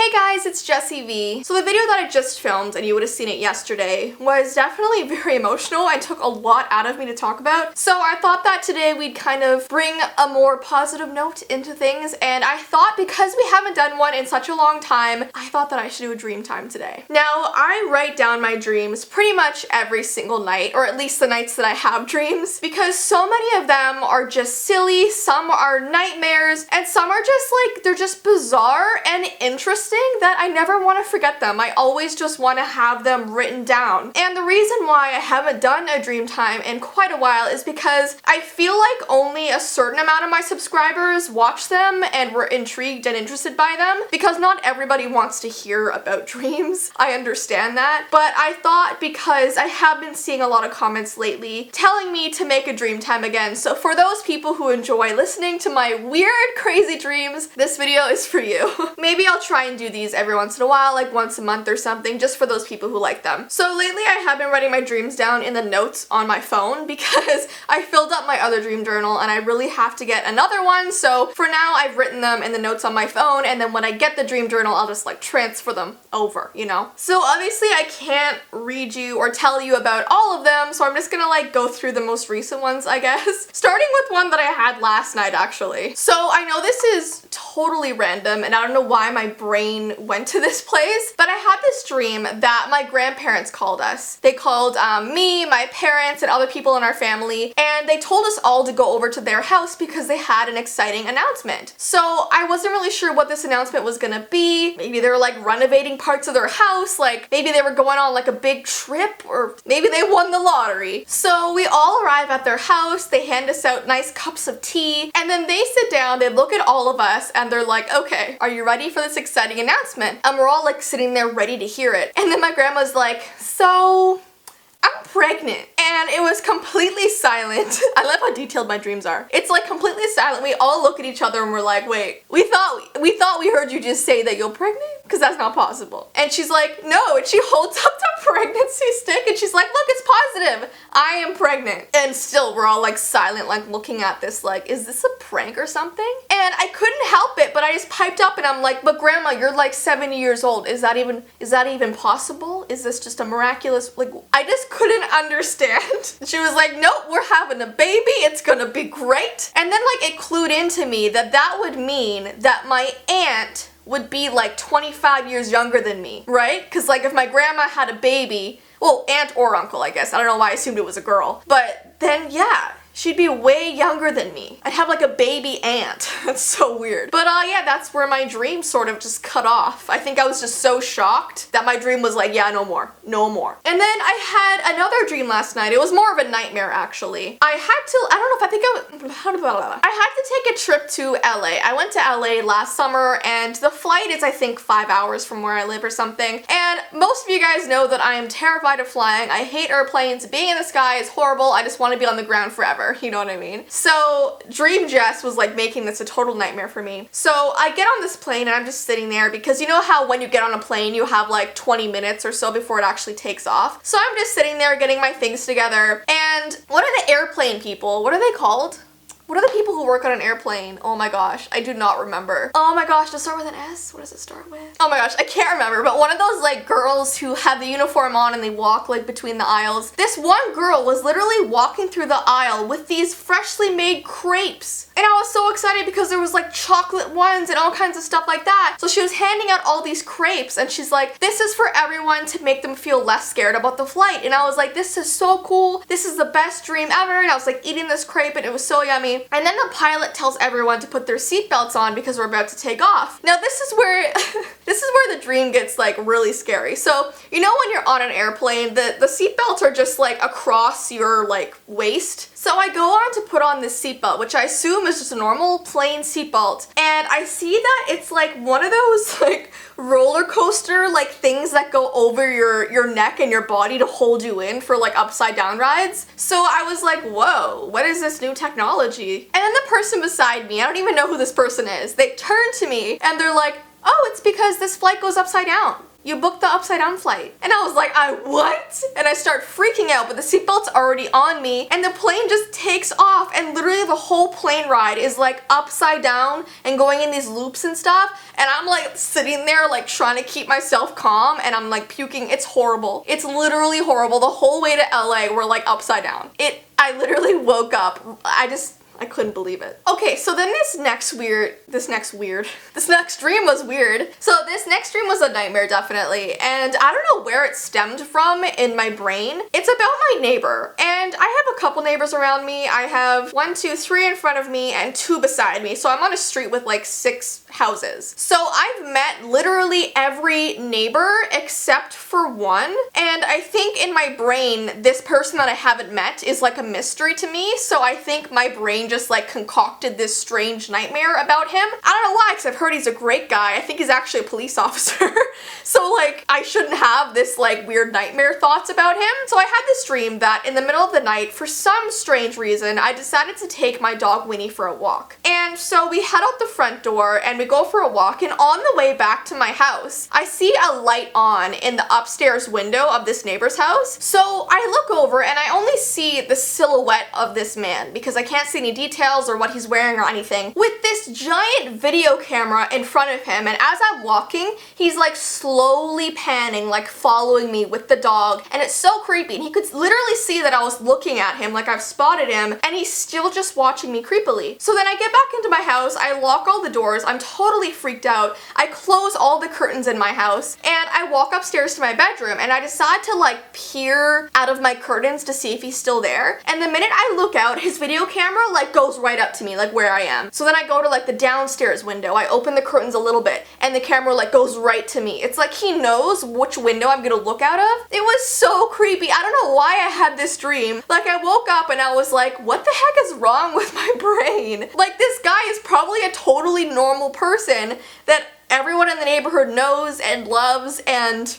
Hey guys, it's Jessii Vee. So the video that I just filmed, and you would have seen it yesterday, was definitely very emotional and took a lot out of me to talk about. So I thought that today we'd kind of bring a more positive note into things, and I thought because we haven't done one in such a long time, I thought that I should do a dream time today. Now, I write down my dreams pretty much every single night, or at least the nights that I have dreams, because so many of them are just silly, some are nightmares, and some are just like, they're just bizarre and interesting that I never want to forget them. I always just want to have them written down. And the reason why I haven't done a dream time in quite a while is because I feel like only a certain amount of my subscribers watch them and were intrigued and interested by them, because not everybody wants to hear about dreams. I understand that, but I thought because I have been seeing a lot of comments lately telling me to make a dream time again, so for those people who enjoy listening to my weird, crazy dreams, this video is for you. Maybe I'll try and do these every once in a while, like once a month or something, just for those people who like them. So lately I have been writing my dreams down in the notes on my phone because I filled up my other dream journal and I really have to get another one, so for now I've written them in the notes on my phone, and then when I get the dream journal I'll just like transfer them over, you know? So obviously I can't read you or tell you about all of them, so I'm just gonna like go through the most recent ones, I guess. Starting with one that I had last night actually. So I know this is totally random and I don't know why my brain went to this place, but I had this dream that my grandparents called us. They called me, my parents, and other people in our family, and they told us all to go over to their house because they had an exciting announcement. So I wasn't really sure what this announcement was gonna be. Maybe they were like renovating parts of their house, like maybe they were going on like a big trip, or maybe they won the lottery. So we all arrive at their house, they hand us out nice cups of tea, and then they sit down, they look at all of us, and they're like, okay, are you ready for this exciting announcement? And we're all like sitting there ready to hear it. And then my grandma's like, so I'm pregnant. And it was completely silent. I love how detailed my dreams are. It's like completely silent. We all look at each other and we're like, wait, we thought we heard you just say that you're pregnant? Because that's not possible. And she's like, no, and she holds up the pregnancy stick and she's like, look, it's positive. I am pregnant. And still we're all like silent, like looking at this like, is this a prank or something? And I couldn't help it, but I just piped up and I'm like, but grandma, you're like 70 years old. Is that even possible? Is this just a miraculous, like, I just couldn't understand. She was like, nope, we're having a baby. It's gonna be great. And then like it clued into me that that would mean that my aunt would be like 25 years younger than me, right? Because like if my grandma had a baby, well, aunt or uncle, I guess. I don't know why I assumed it was a girl. But then yeah, she'd be way younger than me. I'd have like a baby aunt. That's so weird. But yeah, that's where my dream sort of just cut off. I think I was just so shocked that my dream was like, yeah, no more. No more. And then I had another dream last night. It was more of a nightmare actually. I had to take a trip to LA. I went to LA last summer and the flight is I think 5 hours from where I live or something. And most of you guys know that I am terrified of flying. I hate airplanes. Being in the sky is horrible. I just want to be on the ground forever. You know what I mean? So Dream Jess was like making this a total nightmare for me. So I get on this plane and I'm just sitting there because you know how when you get on a plane you have like 20 minutes or so before it actually takes off. So I'm just sitting there getting my things together, and what are the airplane people? What are they called? What are the people who work on an airplane? Oh my gosh, I do not remember. Oh my gosh, does it start with an S? What does it start with? Oh my gosh, I can't remember, but one of those like girls who have the uniform on and they walk like between the aisles. This one girl was literally walking through the aisle with these freshly made crepes. And I was so excited because there was like chocolate ones and all kinds of stuff like that. So she was handing out all these crepes and she's like, this is for everyone to make them feel less scared about the flight. And I was like, this is so cool. This is the best dream ever. And I was like eating this crepe and it was so yummy. And then the pilot tells everyone to put their seatbelts on because we're about to take off. Now this is where the dream gets like really scary. So you know when you're on an airplane, the seatbelts are just like across your like waist. So I go on to put on this seatbelt, which I assume is just a normal plain seatbelt, and I see that it's like one of those like roller coaster like things that go over your neck and your body to hold you in for like upside down rides. So I was like, whoa, what is this new technology? And then the person beside me, I don't even know who this person is, they turn to me and they're like, oh, it's because this flight goes upside down. You booked the upside down flight. And I was like, I what? And I start freaking out, but the seatbelt's already on me and the plane just takes off and literally the whole plane ride is like upside down and going in these loops and stuff. And I'm like sitting there like trying to keep myself calm and I'm like puking. It's horrible. It's literally horrible. The whole way to LA we're like upside down. I literally woke up. I couldn't believe it. Okay, so then this next dream was weird. So this next dream was a nightmare, definitely, and I don't know where it stemmed from in my brain. It's about my neighbor, and I have a couple neighbors around me. I have 1, 2, 3 in front of me and 2 beside me, so I'm on a street with like 6 houses. So I've met literally every neighbor except for one, and I think in my brain, this person that I haven't met is like a mystery to me, so I think my brain just like concocted this strange nightmare about him. I don't know why, because I've heard he's a great guy. I think he's actually a police officer. So like I shouldn't have this like weird nightmare thoughts about him. So I had this dream that in the middle of the night, for some strange reason, I decided to take my dog Winnie for a walk. And so we head out the front door and we go for a walk, and on the way back to my house, I see a light on in the upstairs window of this neighbor's house. So I look over and I only see the silhouette of this man because I can't see any details or what he's wearing or anything, with this giant video camera in front of him, and as I'm walking, he's like slowly panning, like following me with the dog, and it's so creepy, and he could literally see that I was looking at him, like I've spotted him, and he's still just watching me creepily. So then I get back into my house, I lock all the doors, I'm totally freaked out, I close all the curtains in my house, and I walk upstairs to my bedroom, and I decide to like peer out of my curtains to see if he's still there, and the minute I look out, his video camera like goes right up to me, like where I am. So then I go to like the downstairs window, I open the curtains a little bit, and the camera like goes right to me. It's like he knows which window I'm gonna look out of. It was so creepy. I don't know why I had this dream. Like I woke up and I was like, what the heck is wrong with my brain? Like this guy is probably a totally normal person that everyone in the neighborhood knows and loves, and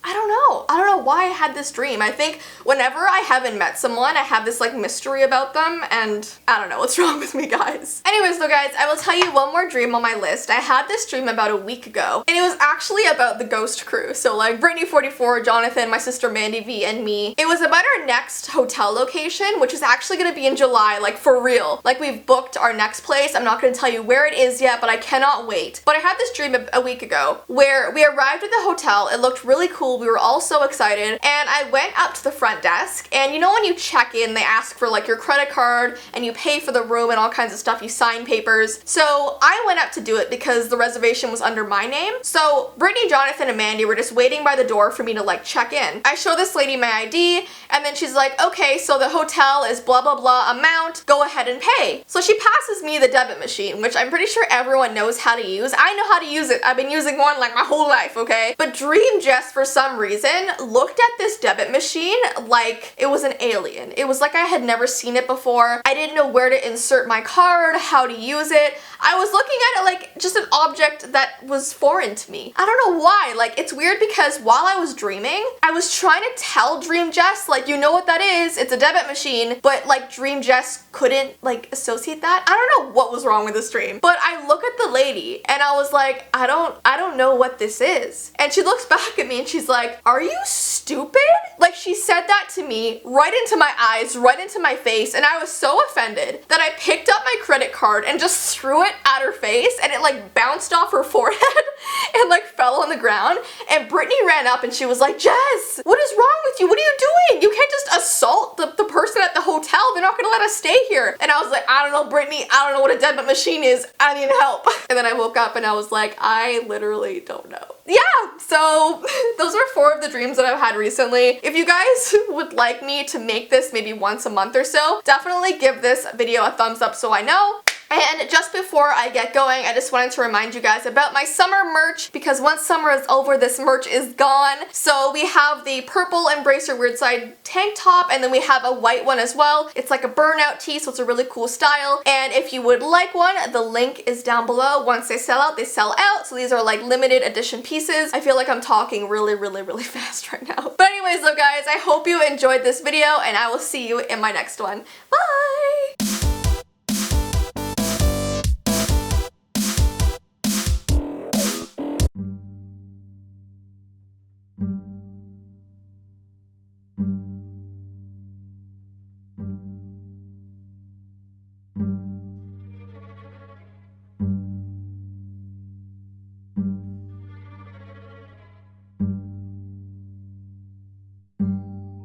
I don't know. I don't know why I had this dream. I think whenever I haven't met someone, I have this like mystery about them, and I don't know what's wrong with me, guys. Anyways though, guys, I will tell you one more dream on my list. I had this dream about a week ago, and it was actually about the ghost crew. So like Brittany 44, Jonathan, my sister Mandy V, and me. It was about our next hotel location, which is actually gonna be in July, like for real. Like we've booked our next place. I'm not gonna tell you where it is yet, but I cannot wait. But I had this dream a week ago where we arrived at the hotel. It looked really cool. We were all so excited, and I went up to the front desk, and you know when you check in, they ask for like your credit card and you pay for the room and all kinds of stuff, you sign papers. So I went up to do it because the reservation was under my name. So Brittany, Jonathan, and Mandy were just waiting by the door for me to like check in. I show this lady my ID, and then she's like, okay, so the hotel is blah blah blah amount, go ahead and pay. So she passes me the debit machine, which I'm pretty sure everyone knows how to use. I know how to use it. I've been using one like my whole life, okay? But Dream Jess, for some reason, looked at this debit machine like it was an alien. It was like I had never seen it before. I didn't know where to insert my card, how to use it. I was looking at it like just an object that was foreign to me. I don't know why. Like, it's weird because while I was dreaming, I was trying to tell Dream Jess, like, you know what that is? It's a debit machine. But like Dream Jess couldn't like associate that. I don't know what was wrong with this dream. But I look at the lady and I was like, I don't know what this is. And she looks back at me and she's like, are you stupid? Like, she said that to me right into my eyes, right into my face, and I was so offended that I picked up my credit card and just threw it at her face, and it like bounced off her forehead and like fell on the ground. And Brittany ran up and she was like, Jess, what is wrong with you? What are you doing? You can't just assault the person at the hotel. They're not gonna let us stay here. And I was like, I don't know, Brittany, I don't know what a debit machine is. I need help. And then I woke up and I was like, I literally don't know. Yeah, so those are 4 of the dreams that I've had recently. If you guys would like me to make this maybe once a month or so, definitely give this video a thumbs up so I know. And just before I get going, I just wanted to remind you guys about my summer merch, because once summer is over, this merch is gone. So we have the purple Embrace Your Weird Side tank top, and then we have a white one as well. It's like a burnout tee, so it's a really cool style. And if you would like one, the link is down below. Once they sell out, they sell out. So these are like limited edition pieces. I feel like I'm talking really fast right now. But anyways though, guys, I hope you enjoyed this video, and I will see you in my next one. Bye!